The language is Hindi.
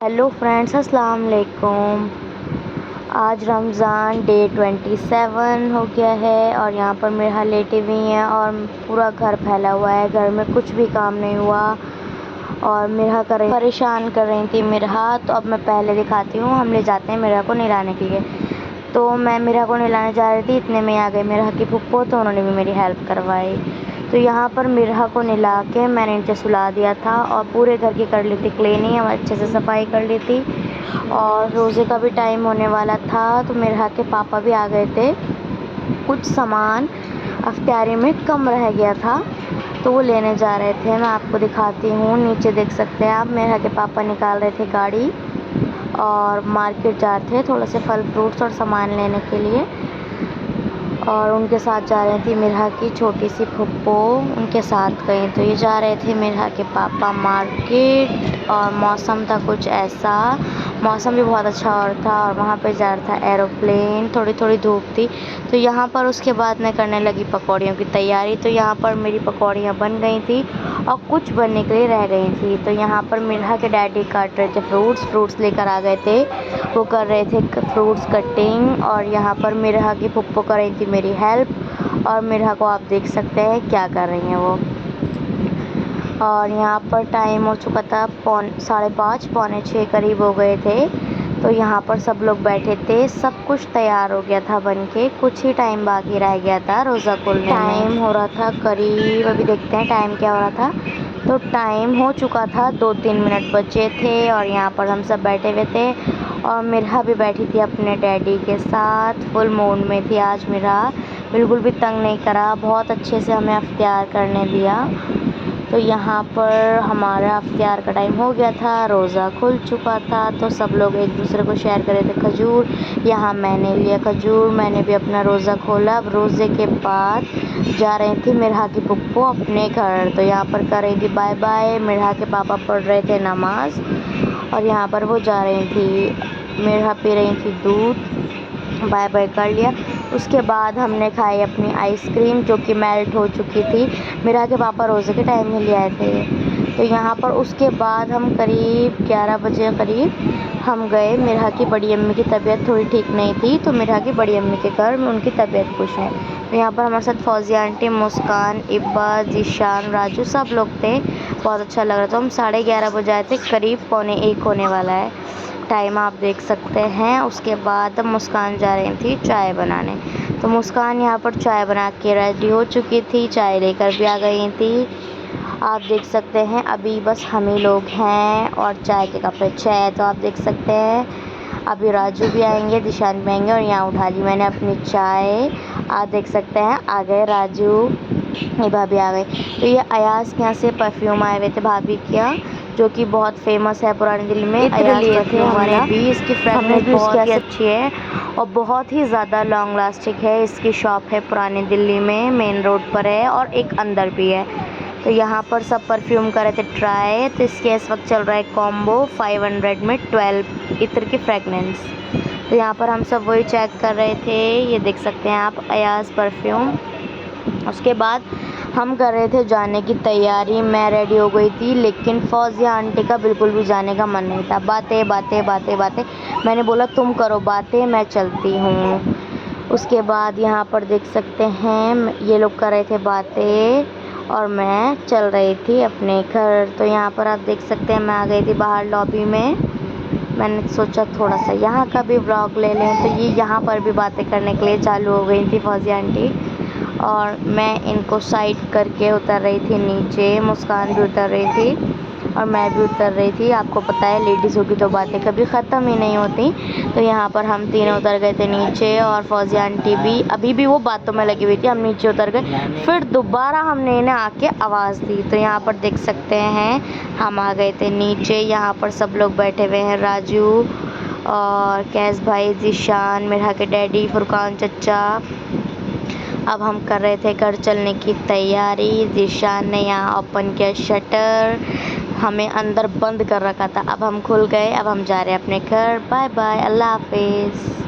हेलो फ्रेंड्स, अस्सलाम वालेकुम। आज रमज़ान डे 27 हो गया है और यहाँ पर मेरा लेटी हुई हैं और पूरा घर फैला हुआ है। घर में कुछ भी काम नहीं हुआ और मेरा परेशान कर रही थी मेरा। तो अब मैं पहले दिखाती हूँ, हम ले जाते हैं मेरा को नहलाने के लिए। तो मैं मेरा को नहलाने जा रही थी, इतने में आ गई मेरा की फुप्पो, तो उन्होंने भी मेरी हेल्प करवाई। तो यहाँ पर मिरहा को नहला के मैंने नीचे सुला दिया था और पूरे घर की कर ली थी क्लीनिंग, अच्छे से सफाई कर ली थी। और रोज़े का भी टाइम होने वाला था तो मिरहा के पापा भी आ गए थे। कुछ सामान अफ्तारी में कम रह गया था तो वो लेने जा रहे थे। मैं आपको दिखाती हूँ, नीचे देख सकते हैं आप, मिरहा के पापा निकाल रहे थे गाड़ी और मार्केट जा रहे थे थोड़ा से फल फ्रूट्स और सामान लेने के लिए। और उनके साथ जा रही थी मिरहा की छोटी सी फुप्पो, उनके साथ गए। तो ये जा रहे थे मिरहा के पापा मार्केट और मौसम था कुछ ऐसा, मौसम भी बहुत अच्छा और था। और वहाँ पे जा रहा था एरोप्लेन, थोड़ी थोड़ी धूप थी। तो यहाँ पर उसके बाद मैं करने लगी पकौड़ियों की तैयारी। तो यहाँ पर मेरी पकौड़ियाँ बन गई थी और कुछ बनने के लिए रह गई थी। तो यहाँ पर मिरहा के डैडी काट रहे थे फ्रूट्स लेकर आ गए थे, वो कर रहे थे फ्रूट्स कटिंग। और यहाँ पर मिरहा की फुप्पो कर रही थी मेरी हेल्प और मिरहा को आप देख सकते हैं क्या कर रही हैं वो। और यहाँ पर टाइम हो चुका था 5:30 पौने 6 करीब हो गए थे। तो यहाँ पर सब लोग बैठे थे, सब कुछ तैयार हो गया था बन के, कुछ ही टाइम बाकी रह गया था रोज़ा खुलने में। टाइम हो रहा था करीब, अभी देखते हैं टाइम क्या हो रहा था। तो टाइम हो चुका था, 2-3 मिनट बचे थे और यहाँ पर हम सब बैठे हुए थे। और मिरहा भी बैठी थी अपने डैडी के साथ, फुल मूड में थी आज मिरहा, बिल्कुल भी तंग नहीं करा, बहुत अच्छे से हमें अख्तियार करने दिया। तो यहाँ पर हमारा अख्तियार का टाइम हो गया था, रोज़ा खुल चुका था। तो सब लोग एक दूसरे को शेयर कर रहे थे खजूर। यहाँ मैंने लिया खजूर, मैंने भी अपना रोज़ा खोला। अब रोज़े के बाद जा रही थी मिरहा की पुप्पो अपने घर। तो यहाँ पर कर रही थी बाय बाय, मिरहा के पापा पढ़ रहे थे नमाज और यहाँ पर वो जा रही थी। मिरहा पी रही थी दूध, बाय बाय कर लिया। उसके बाद हमने खाई अपनी आइसक्रीम जो कि मेल्ट हो चुकी थी, मिरहा के पापा रोज़े के टाइम में ले आए थे। तो यहाँ पर उसके बाद हम करीब 11 बजे करीब हम गए। मिरहा की बड़ी अम्मी की तबीयत थोड़ी ठीक नहीं थी, तो मिरहा की बड़ी अम्मी के घर में उनकी तबीयत खुश है। तो यहाँ पर हमारे साथ फौजिया आंटी, मुस्कान, इब्बा, जीशान, राजू सब लोग थे, बहुत अच्छा लग रहा था। हम 11:30 बजे आए थे, करीब 12:45 होने वाला है टाइम, आप देख सकते हैं। उसके बाद मुस्कान जा रही थी चाय बनाने। तो मुस्कान यहाँ पर चाय बना के रेडी हो चुकी थी, चाय लेकर भी आ गई थी, आप देख सकते हैं। अभी बस हम ही लोग हैं और चाय के कप पे चाय, तो आप देख सकते हैं अभी राजू भी आएंगे, दिशान भी आएंगे। और यहाँ उठा ली मैंने अपनी चाय, आप देख सकते हैं आ गए राजू, ये भाभी आ गई। तो ये अयाज़ के यहाँ से परफ्यूम आए हुए थे भाभी क्या, जो कि बहुत फेमस है पुरानी दिल्ली में। अयाज़ परफ्यूम वाला भी, इसकी फ्रेगनेंस भी बहुत ही अच्छी है और बहुत ही ज़्यादा लॉन्ग लास्टिंग है। इसकी शॉप है पुरानी दिल्ली में, मेन रोड पर है और एक अंदर भी है। तो यहाँ पर सब परफ्यूम कर रहे थे ट्राई। तो इसके इस वक्त चल रहा है कॉम्बो 500 में 12 इत्र की फ्रेगनेंस। तो यहाँ पर हम सब वही चेक कर रहे थे, ये देख सकते हैं आप अयाज़ परफ्यूम। उसके बाद हम कर रहे थे जाने की तैयारी, मैं रेडी हो गई थी, लेकिन फौजिया आंटी का बिल्कुल भी जाने का मन नहीं था। बातें बातें बातें बातें, मैंने बोला तुम करो बातें, मैं चलती हूँ। उसके बाद यहाँ पर देख सकते हैं ये लोग कर रहे थे बातें और मैं चल रही थी अपने घर। तो यहाँ पर आप देख सकते हैं मैं आ गई थी बाहर लॉबी में। मैंने सोचा थोड़ा सा यहाँ का भी व्लॉग ले लें, तो ये यहाँ पर भी बातें करने के लिए चालू हो गई थी फौजिया आंटी और मैं इनको साइड करके उतर रही थी नीचे। मुस्कान भी उतर रही थी और मैं भी उतर रही थी। आपको पता है लेडीज़ों की तो बातें कभी ख़त्म ही नहीं होती। तो यहाँ पर हम तीनों उतर गए थे नीचे और फौजिया आंटी भी अभी भी वो बातों में लगी हुई थी। हम नीचे उतर गए, फिर दोबारा हमने इन्हें आके आवाज़ दी। तो यहाँ पर देख सकते हैं हम आ गए थे नीचे। यहाँ पर सब लोग बैठे हुए हैं, राजू और कैस भाई, जीशान, मिरहा के डैडी, फुरकान चचा। अब हम कर रहे थे घर चलने की तैयारी। जीशान ने यहाँ ओपन किया शटर, हमें अंदर बंद कर रखा था, अब हम खुल गए। अब हम जा रहे हैं अपने घर। बाय बाय, अल्लाह हाफिज़।